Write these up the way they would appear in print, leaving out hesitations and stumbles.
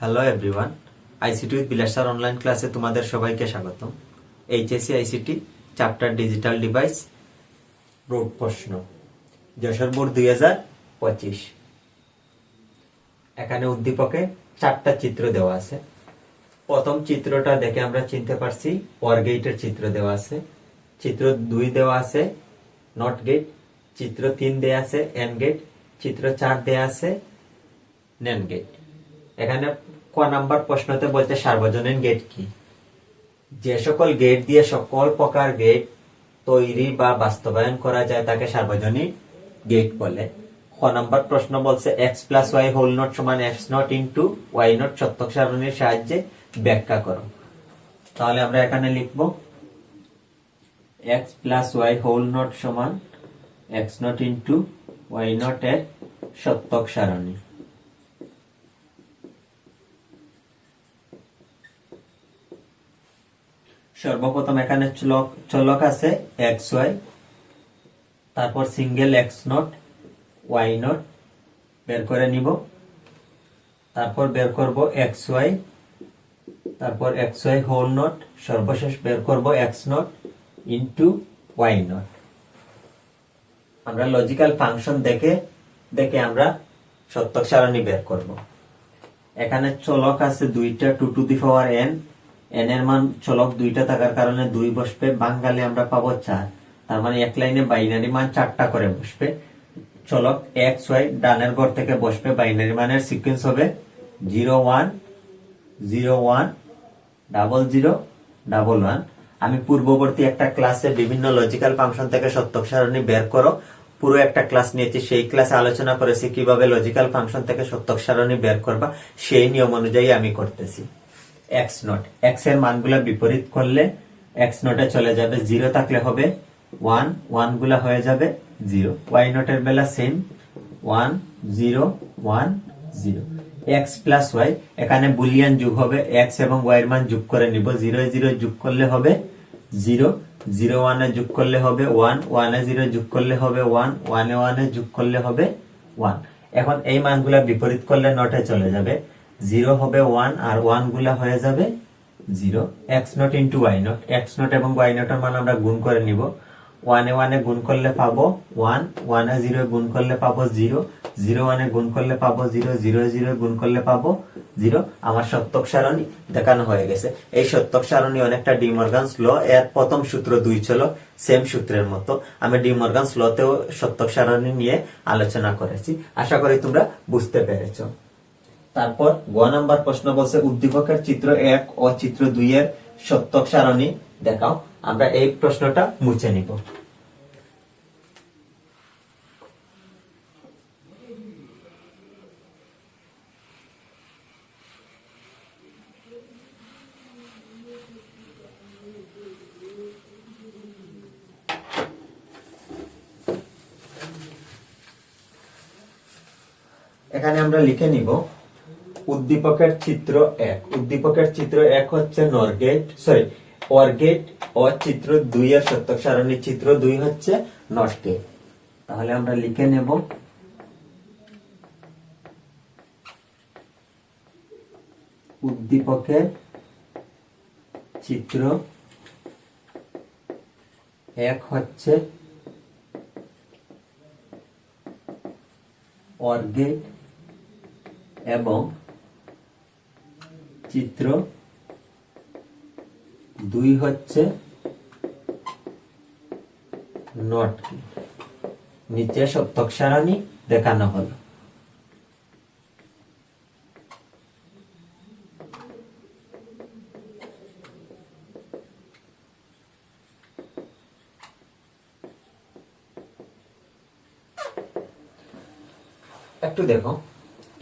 Hello everyone, ICT with Vilas online ক্লাসে তোমাদের সবাইকে স্বাগতম। HSC ICT chapter digital device board প্রশ্ন যশোর বোর্ড 2025। এখানে উদ্দীপকে 4টা চিত্র দেওয়া আছে। প্রথম চিত্রটা দেখে আমরা চিনতে পারছি ওয়ার গেটের চিত্র দেওয়া আছে। চিত্র 2 দেওয়া আছে নট গেট। চিত্র 3 দেওয়া আছে এন্ড গেট। চিত্র 4 দেওয়া আছে নেন গেট। এখানে ক নাম্বার প্রশ্নতে বলতে সার্বজনীন গেট কি? যে সকল গেট দিয়ে সকল প্রকার গেট তৈরি বা বাস্তবায়ন করা যায় তাকে সার্বজনীন গেট বলে। ক নাম্বার প্রশ্ন বলছে X plus Y whole not সমান X not into Y not সত্যক সারণীর সাহায্যে ব্যাখ্যা করো। তাহলে আমরা এখানে লিখবো X plus Y whole not সমান X not into Y not এর সত্যক সারণী। সর্বপ্রথম এখানে চলক আছে এক্স ওয়াই, তারপর single X not Y not বের করে নিব, তারপর বের করব এক্স ওয়াই, তারপর এক্স ওয়াই হোল নট, সর্বশেষ বের করব X not into why not. আমরা লজিক্যাল ফাংশন দেখে দেখে আমরা সত্যক সারণী বের করব। এখানে চলক আছে 2টা 2 to the power n। n এর মান চলক 2টা থাকার কারণে 2 বসবে, বাঙালি আমরা পাবো 4। তার মানে এক লাইনে বাইনারি মান 4টা করে বসবে। চলক এক্স ওয়াই ডানের ঘর থেকে বসবে, বাইনারি মানের সিকোয়েন্স হবে 0 1 0 1 0 0 1 1। আমি পূর্ববর্তী একটা ক্লাসে বিভিন্ন লজিক্যাল ফাংশন থেকে সত্যক সারণী বের করো পুরো একটা ক্লাস নিয়েছি। সেই ক্লাসে আলোচনা করেছি কিভাবে লজিক্যাল ফাংশন থেকে সত্যক সারণী বের করবা, সেই নিয়ম অনুযায়ী আমি করতেছি। এক্স নট, এক্স এর মানগুলা বিপরীত করলে এক্স নটে চলে যাবে, 0 থাকলে হবে 1, 1 গুলা হয়ে যাবে 0। ওয়াই নটের বেলা সেম 1 0 1 0। এক্স প্লাস ওয়াই, এখানে বুলিয়ান যোগ হবে, এক্স এবং ওয়াই এর মান যোগ করে নিব। 0 0 যোগ করলে হবে 0, 0 1 এ যোগ করলে হবে 1, 1 এ 0 যোগ করলে হবে 1, 1 এ 1 এ যোগ করলে হবে 1। এখন এই মানগুলা বিপরীত করলে নটে চলে যাবে, 0 হবে 1 আর 1 গুলা হয়ে যাবে 0। X not into Y not, x not এবং ওয়াই নটের মান আমরা গুণ করে নিব। 1 এ 1 এ গুণ করলে পাবো 1, 1 এ 0 গুণ করলে পাবো 0, 0 1 এ গুণ করলে পাবো 0, 0 0 গুণ করলে পাবো 0। আমার সত্যক সারণী দেখানো হয়ে গেছে। এই সত্যক সারণী অনেকটা ডি মর্গানস ল এর প্রথম সূত্র 2 ছিল, সেম সূত্রের মতো। আমি ডি মর্গানস ল তেও সত্যক সারণী নিয়ে আলোচনা করেছি। আশা করি তোমরা বুঝতে পেরেছো। তারপর গ নাম্বার প্রশ্ন বলছে উদ্দীপকের চিত্র 1 ও চিত্র 2 এর সত্যক সারণী দেখাও। আমরা এই প্রশ্নটা মুছে নিব। এখানে আমরা লিখে নিব উদ্দীপকের চিত্র 1। উদ্দীপকের চিত্র 1 হচ্ছে নর গেট, সরি ওর গেট, ও চিত্র 2 এর সত্যক সারণী চিত্র 2 হচ্ছে নট গেট। তাহলে আমরা লিখে নেব উদ্দীপকের চিত্র 1 হচ্ছে ওর গেট এবং চিত্র 2 হচ্ছে নট গেট। নিচে সত্যক সারণী দেখানো হলো। একটু দেখো,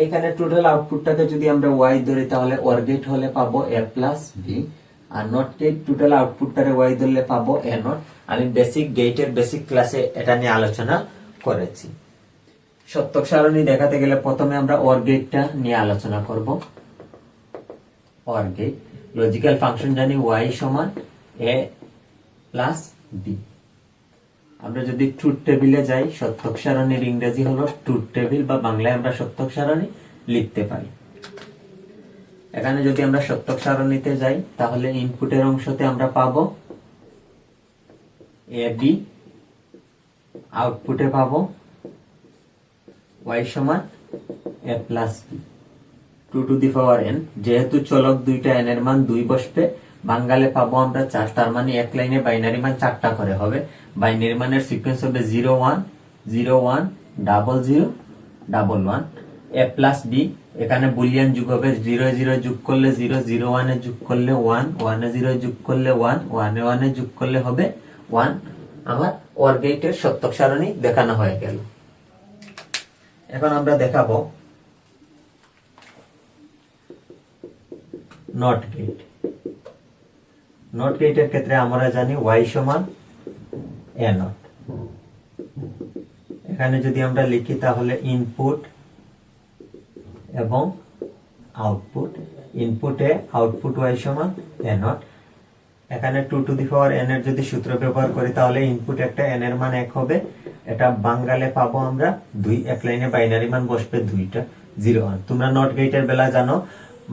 এখানে টোটাল আউটপুটটাকে যদি আমরা ওয়াই ধরি তাহলে ওর গেট হলে পাবো a প্লাস বি, আর নট গেট টোটাল আউটপুটটারে ওয়াই ধরলে পাবো a নট। আমি বেসিক গেটের বেসিক ক্লাসে এটা নিয়ে আলোচনা করেছি। সত্যক সারণী দেখাতে গেলে প্রথমে আমরা ওর গেটটা নিয়ে আলোচনা করব। ওর গেট লজিক্যাল ফাংশন জানি ওয়াই সমান a প্লাস বি। আমরা যদি ট্রুথ টেবিলে যাই, সত্যক সারণীর ইংরেজি হলো ট্রুথ টেবিল, বা বাংলায় আমরা সত্যক সারণী লিখতে পারি। এখানে যদি আমরা সত্যক সারণীতে যাই তাহলে ইনপুটের অংশতে আমরা পাবো এ বি, আউটপুটে পাবো y সমান a plus b 2 to the power n। যেহেতু চলক দুইটা n এর মান 2 বসবে, বাঙ্গালে পাবো আমরা 4, তার মানে এক লাইনে বাইনারি মান 4টা করে হবে। বাইনারি মানের সিকোয়েন্স হবে 0 1 0 1 0 0 1 1 a প্লাস বি। এখানে বুলিয়ান যুগ হবে, 0 0 যোগ করলে 0, 0 1 এ যোগ করলে 1, 1 এ 0 যোগ করলে 1, 1 এ 1 এ যোগ করলে হবে 1। আমার OR গেটের সত্যক সারণী দেখানো হয়ে গেল। এখন আমরা দেখাবো নট গেট। নট গেটের ক্ষেত্রে আমরা জানি y সমান a নট। এখানে যদি আমরা লিখি তাহলে ইনপুট এবং আউটপুট, ইনপুটে আউটপুট y সমান a নট। এখানে 2 টু দি পাওয়ার n এর যদি সূত্র ব্যবহার করি তাহলে ইনপুট একটা n এর মান 1 হবে। এটা বাঙ্গালে পাবো আমরা 2, এক লাইনে বাইনারি মান বসবে 2টা 0 1। তোমরা নট গেটের বেলা জানো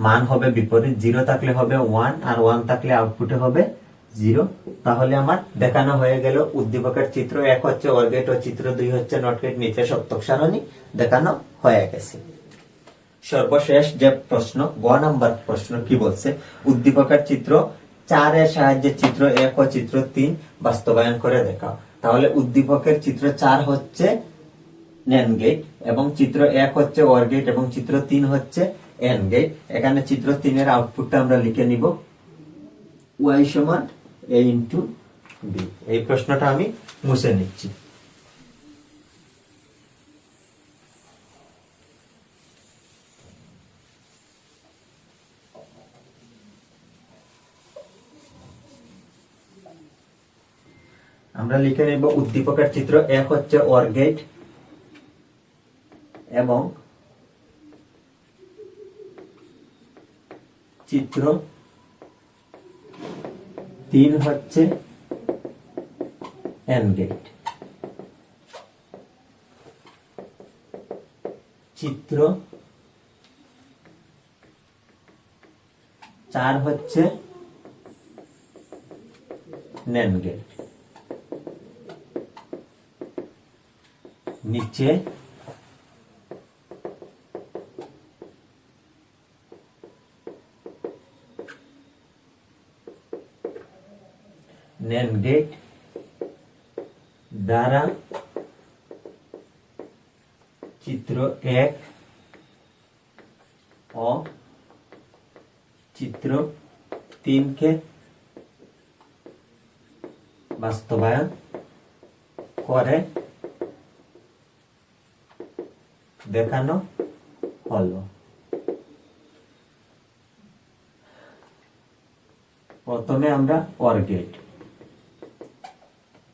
মান হবে বিপরীত, 0 থাকলে হবে 1 আর 1 থাকলে আউটপুটে হবে 0। তাহলে আমার দেখানো হয়ে গেল উদ্দীপকের চিত্র 1 হচ্ছে OR গেট ও চিত্র 2 হচ্ছে নট গেট, নিচে সত্যক সারণী দেখানো হয়ে গেছে। সর্বশেষ যে প্রশ্ন, গ নাম্বার প্রশ্ন কি বলছে, উদ্দীপকের চিত্র 4 এর সাহায্যে চিত্র 1 ও চিত্র 3 বাস্তবায়ন করে দেখাও। তাহলে উদ্দীপকের চিত্র 4 হচ্ছে NAND গেট এবং চিত্র 1 হচ্ছে OR গেট এবং চিত্র 3 হচ্ছে AND গেট। এখানে চিত্র 3 এর আউটপুটটা আমরা লিখে নিব y সমান a ইনটু b। এই প্রশ্নটা আমি মুছে নিচ্ছি। আমরা লিখে নেব উদ্দীপকের চিত্র 1 হচ্ছে OR গেট এবং চিত্র 3 হচ্ছে AND গেট। চিত্র 4 হচ্ছে NAND গেট। নিচে NAND গেট দ্বারা চিত্র 1 ও চিত্র 3 কে বাস্তবায়ন করে দেখানো হলো। প্রথমে আমরা OR গেট।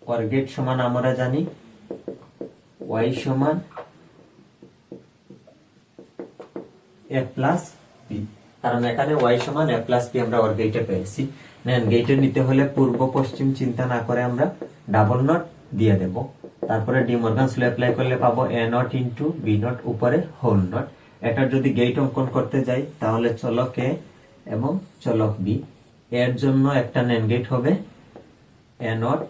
OR গেট সমান আমরা জানি y সমান a প্লাস b, কারণ এখানে y সমান a প্লাস b আমরা OR গেটে পেয়েছি। NAND গেটে নিতে হলে পূর্ব পশ্চিম চিন্তা না করে আমরা ডাবল নট দিয়ে দেব। তারপরে ডি মর্গানস ল অ্যাপ্লাই করলে পাবো a not into b not উপরে হোল নট। এটার যদি গেট অঙ্কন করতে যাই তাহলে চলক a এবং চলক b, এর জন্য একটা NAND গেট হবে a নট,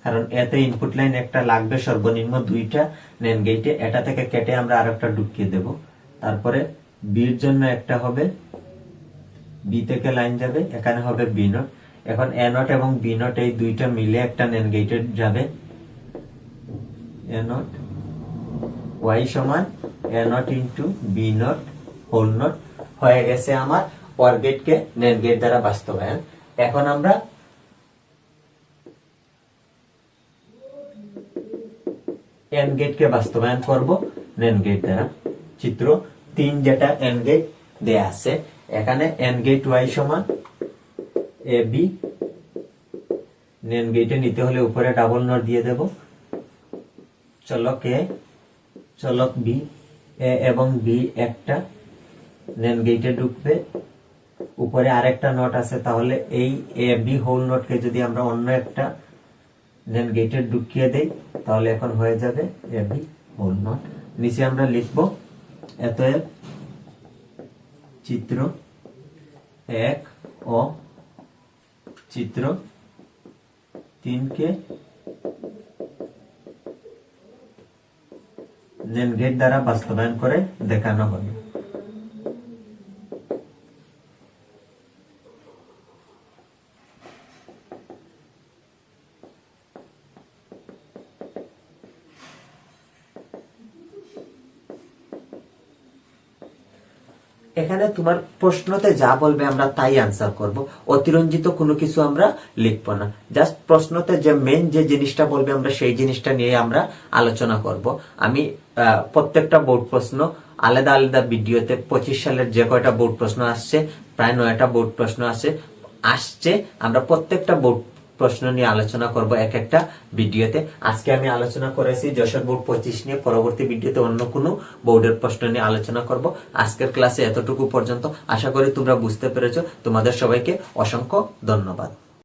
কারণ এতে ইনপুট লাইন একটা লাগবে সর্বনিম্ন 2টা NAND গেটে, এটা থেকে কেটে আমরা আরেকটা ঢুকিয়ে দেব। তারপরে b এর জন্য একটা হবে, b থেকে লাইন যাবে, এখানে হবে b নট। এখন a নট এবং b নট এই দুইটা মিলে একটা NAND গেটে যাবে a নট, y সমান a not into b not whole not. হয়ে গেছে আমার OR গেটকে NAND গেট দ্বারা বাস্তবায়ন। এখন আমরা AND গেটকে বাস্তবায়ন করব NAND গেট দ্বারা। চিত্র 3 যেটা AND গেট দেয়া আছে, এখানে AND গেট y সমান ab। NAND গেটে নিতে হলে উপরে ডাবল নট দিয়ে দেব। চলক a চলক b, a এবং b একটা NAND গেটে ঢুকবে, উপরে আরেকটা নট আছে, তাহলে এই a b হোল নটকে যদি আমরা অন্য একটা NAND গেটে ঢুকিয়ে দেই তাহলে এখন হয়ে যাবে a b হোল নট। নিচে আমরা লিখব অতএব চিত্র এক ও চিত্র 3 কে নেন গেট দ্বারা বাস্তবায়ন করে দেখানো হলো। এখানে তোমার প্রশ্নতে যা বলবে আমরা তাই আনসার করব, অতিরঞ্জিত কোনো কিছু আমরা লিখবো না। জাস্ট প্রশ্নতে যে মেন যে জিনিসটা বলবে আমরা সেই জিনিসটা নিয়ে আমরা আলোচনা করব। আমি প্রত্যেকটা বোর্ড প্রশ্ন আলাদা আলাদা ভিডিওতে 25 সালের যে কয়টা বোর্ড প্রশ্ন আসছে, প্রায় 9টা বোর্ড প্রশ্ন আসছে, আমরা প্রত্যেকটা বোর্ড প্রশ্ন নিয়ে আলোচনা করব এক একটা ভিডিওতে। আজকে আমি আলোচনা করেছি যশোর বোর্ড 25 নিয়ে, পরবর্তী ভিডিওতে অন্য কোনো বোর্ডের প্রশ্ন নিয়ে আলোচনা করব। আজকের ক্লাসে এতটুকু পর্যন্ত, আশা করি তোমরা বুঝতে পেরেছো। তোমাদের সবাইকে অসংখ্য ধন্যবাদ।